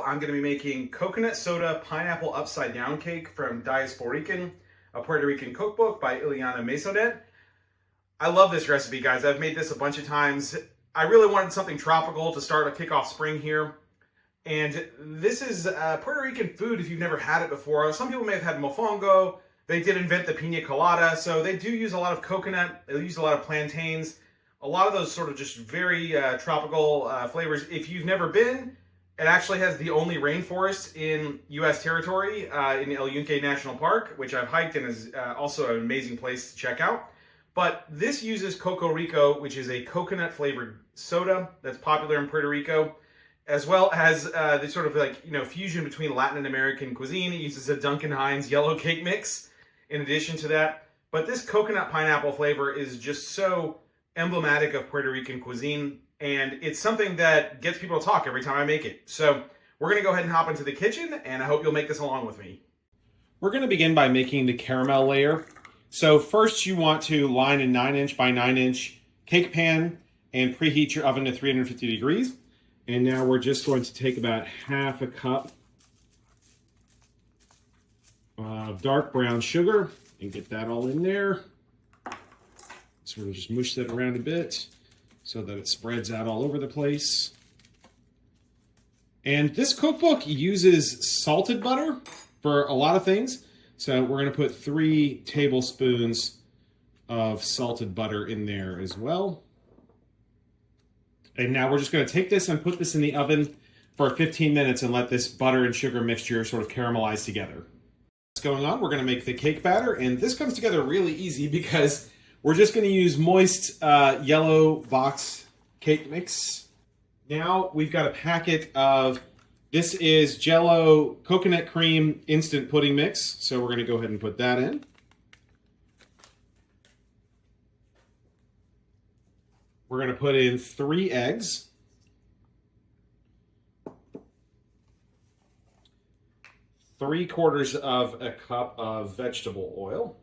I'm going to be making coconut soda pineapple upside down cake from Diasporican, a Puerto Rican cookbook by Illyanna Maisonet. I love this recipe, guys. I've made this a bunch of times. I really wanted something tropical to start a kick off spring here. And this is Puerto Rican food if you've never had it before. Some people may have had mofongo. They did invent the pina colada, so they do use a lot of coconut. They use a lot of plantains. A lot of those sort of just very tropical flavors. If you've never been, it actually has the only rainforest in U.S. territory in Illyanna National Park, which I've hiked and is also an amazing place to check out. But this uses Coco Rico, which is a coconut flavored soda that's popular in Puerto Rico, as well as the sort of like, fusion between Latin and American cuisine. It uses a Duncan Hines yellow cake mix in addition to that. But this coconut pineapple flavor is just so emblematic of Puerto Rican cuisine, and it's something that gets people to talk every time I make it. So we're going to go ahead and hop into the kitchen, and I hope you'll make this along with me. We're going to begin by making the caramel layer. So first you want to line a 9" by 9" cake pan and preheat your oven to 350 degrees. And now we're just going to take about half a cup of dark brown sugar and get that all in there. Sort of just mush that around a bit so that it spreads out all over the place. And this cookbook uses salted butter for a lot of things. So we're going to put 3 tablespoons of salted butter in there as well. And now we're just going to take this and put this in the oven for 15 minutes and let this butter and sugar mixture sort of caramelize together. What's going on? We're going to make the cake batter, and this comes together really easy because we're just going to use moist yellow box cake mix. Now we've got a packet of, this is Jell-O coconut cream instant pudding mix. So we're going to go ahead and put that in. We're going to put in 3 eggs. Three-quarters of a cup of vegetable oil.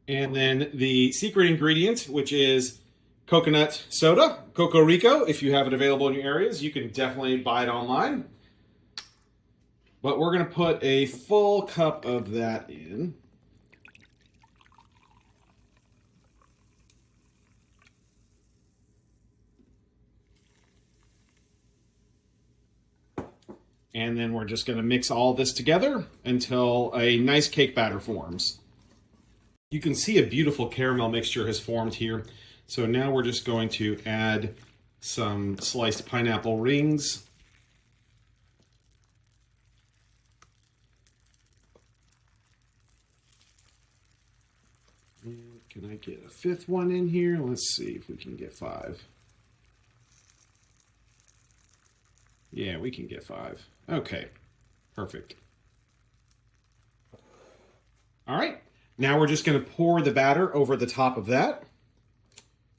And then the secret ingredient, which is coconut soda, Coco Rico. If you have it available in your areas, you can definitely buy it online. But we're going to put a full cup of that in. And then we're just going to mix all this together until a nice cake batter forms. You can see a beautiful caramel mixture has formed here. So now we're just going to add some sliced pineapple rings. And can I get a 5th one in here? Let's see if we can get 5. Yeah, we can get 5. Okay, perfect. All right. Now we're just going to pour the batter over the top of that.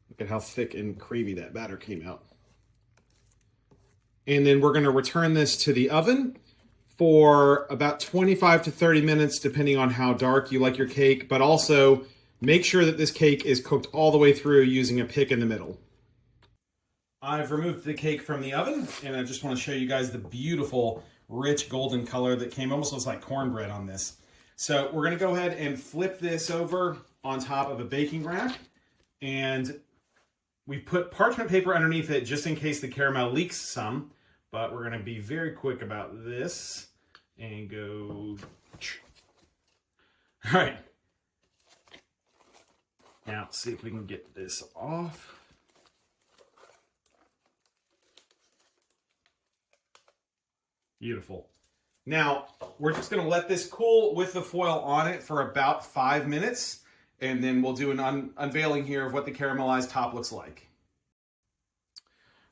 Look at how thick and creamy that batter came out. And then we're going to return this to the oven for about 25 to 30 minutes, depending on how dark you like your cake. But also make sure that this cake is cooked all the way through using a pick in the middle. I've removed the cake from the oven, and I just want to show you guys the beautiful, rich golden color that came. Almost looks like cornbread on this. So we're going to go ahead and flip this over on top of a baking rack, and we put parchment paper underneath it just in case the caramel leaks some, but we're going to be very quick about this and go. All right. Now let's see if we can get this off. Beautiful. Now, we're just going to let this cool with the foil on it for about 5 minutes, and then we'll do an unveiling here of what the caramelized top looks like.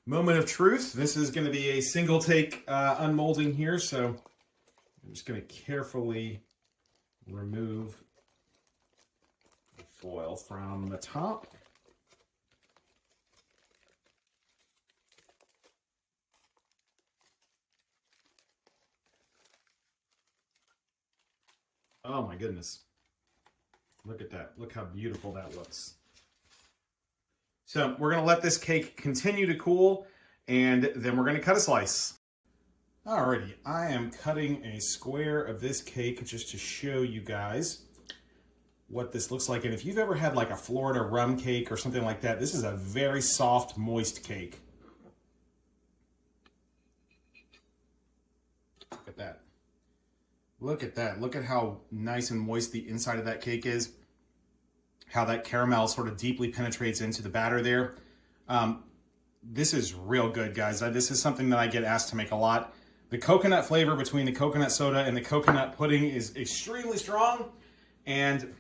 Moment of truth. This is going to be a single take unmolding here, so I'm just going to carefully remove the foil from the top. Oh my goodness. Look at that. Look how beautiful that looks. So we're going to let this cake continue to cool, and then we're going to cut a slice. Alrighty, I am cutting a square of this cake just to show you guys what this looks like. And if you've ever had like a Florida rum cake or something like that, this is a very soft, moist cake. Look at that. Look at that. Look at how nice and moist the inside of that cake is. How that caramel sort of deeply penetrates into the batter there. This is real good, guys. This is something that I get asked to make a lot. The coconut flavor between the coconut soda and the coconut pudding is extremely strong. And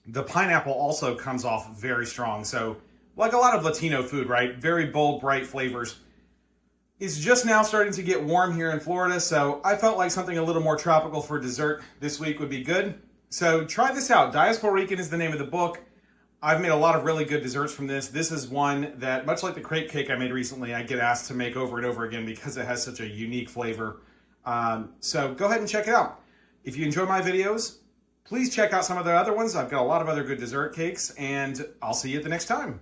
the pineapple also comes off very strong. So like a lot of Latino food, right? Very bold, bright flavors. It's just now starting to get warm here in Florida, so I felt like something a little more tropical for dessert this week would be good. So try this out. Diasporican is the name of the book. I've made a lot of really good desserts from this. This is one that, much like the crepe cake I made recently, I get asked to make over and over again because it has such a unique flavor. So go ahead and check it out. If you enjoy my videos, please check out some of the other ones. I've got a lot of other good dessert cakes, and I'll see you at the next time.